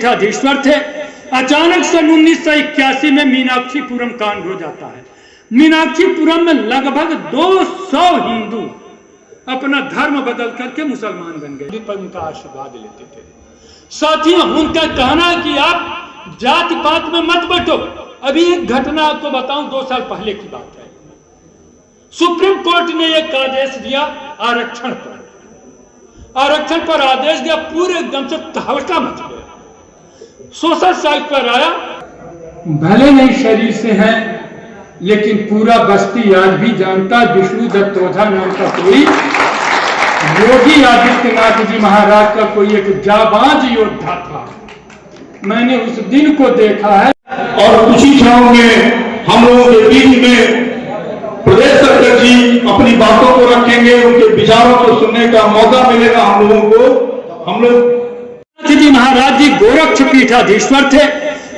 पीठाधीश्वर थे। अचानक सन 1981 में मीनाक्षीपुरम कांड हो जाता है। मीनाक्षीपुरम में लगभग 200 हिंदू अपना धर्म बदल करके मुसलमान बन गए, पर उनका आशीर्वाद लेते थे। साथियों, उनका कहना है कि आप जाति पात में मत बटो। अभी एक घटना आपको बताऊं, 2 साल पहले की बात है। सुप्रीम कोर्ट ने एक आदेश दिया आरक्षण पर आदेश दिया, पूरे एकदम से तहलका मच गया। सोशल साइट पर आया, भले नहीं शरीर से हैं, लेकिन पूरा बस्ती आज भी जानता विष्णुदत्त ओझा नाम का कोई योगी आदित्यनाथ जी महाराज का कोई एक जाबाज योद्धा था। मैंने उस दिन को देखा है। और कुछ ही क्षणों में हम लोगों के बीच में प्रदेश अध्यक्ष जी अपनी बातों को रखेंगे, उनके विचारों को सुनने का मौका मिलेगा हम लोगों को। हम लोग जी महाराज जी गोरक्ष पीठाधीश्वर थे।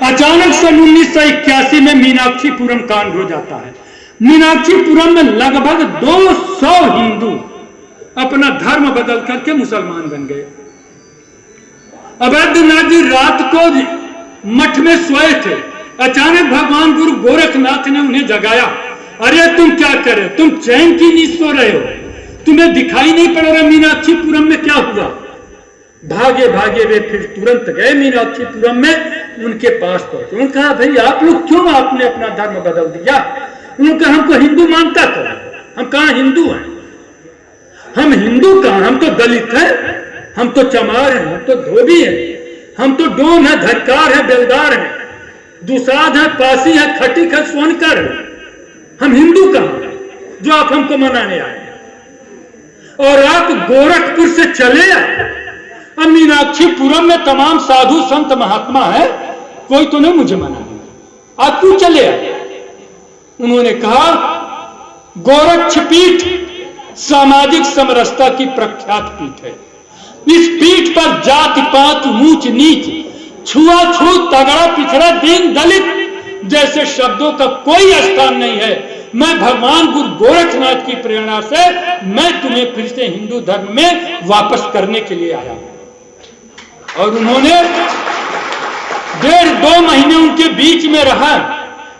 अचानक सन 1981 में मीनाक्षीपुरम कांड हो जाता है। मीनाक्षीपुरम में लगभग 200 हिंदू अपना धर्म बदल करके मुसलमान बन गए। अवैधनाथ जी रात को मठ में सोए थे। अचानक भगवान गुरु गोरखनाथ ने उन्हें जगाया। अरे तुम क्या कर रहे हो? तुम चैन की नींद सो रहे हो? तुम्हें दिखाई नहीं पड़ रहा मीनाक्षीपुरम में क्या हुआ? भागे भागे वे फिर तुरंत गए मीनाक्षीपुरम में, उनके पास पहुंचे। उन्होंने कहा, भाई आप लोग क्यों आपने अपना धर्म बदल दिया? उन्होंने कहा, हमको हिंदू मानता था। हम कहाँ हिंदू हैं? हम हिंदू कहाँ? हम तो दलित हैं, हम तो चमार हैं, हम तो धोबी हैं, हम तो डोम है, धरकार है, बेलदार है, दुसाध है, पासी है, खटिक है, सोनकर है। हम हिंदू कहाँ जो आप हमको मनाने आए? और आप गोरखपुर से चले आए। अब मीनाक्षीपुरम में तमाम साधु संत महात्मा है, कोई तो नहीं मुझे मनाने, आप क्यों चले आए? उन्होंने कहा, गोरक्ष पीठ सामाजिक समरसता की प्रख्यात पीठ है। इस पीठ पर जाति पात, ऊंच नीच, छुआछूत, तगड़ा पिछड़ा, दीन दलित जैसे शब्दों का कोई स्थान नहीं है। मैं भगवान गुरु गोरखनाथ की प्रेरणा से मैं तुम्हें फिर से हिंदू धर्म में वापस करने के लिए आया हूं। और उन्होंने 1.5-2 महीने उनके बीच में रहा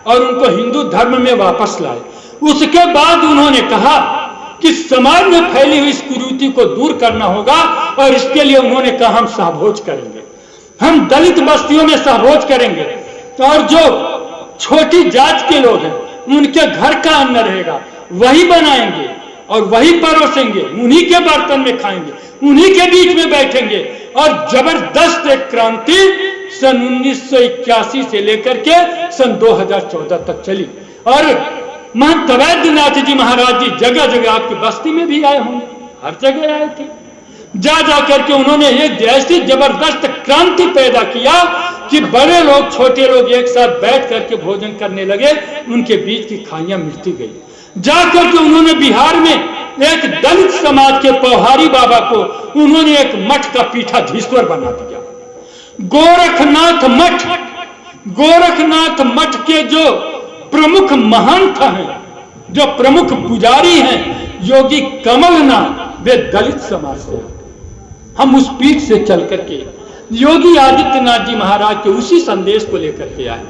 और उनको हिंदू धर्म में वापस लाए। उसके बाद उन्होंने कहा कि समाज में फैली हुई इस कुरीति को दूर करना होगा, और इसके लिए उन्होंने कहा, हम सहभोज करेंगे, हम दलित बस्तियों में सहभोज करेंगे, और जो छोटी जात के लोग हैं उनके घर का अन्न रहेगा, वही बनाएंगे और वही परोसेंगे, उन्हीं के बर्तन में खाएंगे, उन्हीं के बीच में बैठेंगे। और जबरदस्त एक क्रांति सन 1981 से लेकर के सन 2014 तक चली। और महंत अवैधनाथ जी महाराज जी जगह जगह आपकी बस्ती में भी आए होंगे, हर जगह आए थे। जा करके उन्होंने एक ऐसी जबरदस्त क्रांति पैदा किया कि बड़े लोग छोटे लोग एक साथ बैठ करके भोजन करने लगे, उनके बीच की खाइयां मिटती गई। जाकर के उन्होंने बिहार में एक दलित समाज के पौहारी बाबा को उन्होंने एक मठ का पीठाधीश्वर बना दिया। गोरखनाथ मठ के जो प्रमुख महंत हैं, जो प्रमुख पुजारी हैं, योगी कमलनाथ, वे दलित समाज से। हम उस पीठ से चल करके योगी आदित्यनाथ जी महाराज के उसी संदेश को लेकर के आए।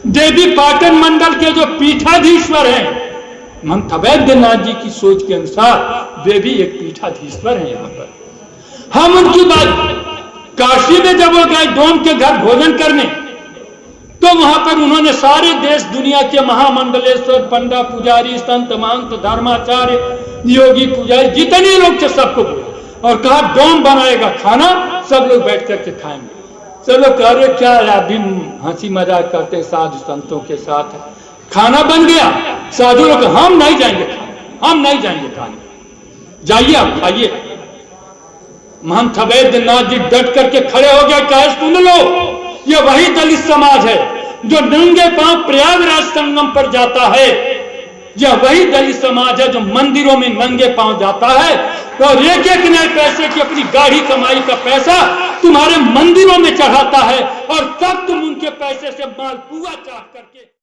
देवी पाटन मंडल के जो पीठाधीश्वर हैं, महंत अवैधनाथ जी की सोच के अनुसार वे भी एक पीठाधीश्वर हैं। यहाँ पर हम उनकी बात, काशी में जब वो गए डोम के घर भोजन करने, तो वहां पर उन्होंने सारे देश दुनिया के महामंडलेश्वर, पंडा, पुजारी, संत, महंत, धर्माचार्य, योगी, पुजारी, जितने लोग थे सबको बोला और कहा, डोम बनाएगा खाना, सब लोग बैठ करके खाएंगे। सब लोग कह रहे क्या अभी हंसी मजाक करते हैं साधु संतों के साथ। खाना बन गया, साधु लोग हम नहीं जाएंगे खाने, हम नहीं जाएंगे खाने, जाइए आप खाइए। महंत अवैधनाथ जी डट करके खड़े हो गए, कहे, सुन लो, ये वही दलित समाज है जो नंगे पांव प्रयागराज संगम पर जाता है। यह वही दलित समाज है जो मंदिरों में नंगे पांव जाता है और एक नए पैसे की अपनी गाढ़ी कमाई का पैसा तुम्हारे मंदिरों में चढ़ाता है, और तब तुम उनके पैसे से मालपुआ चाट करके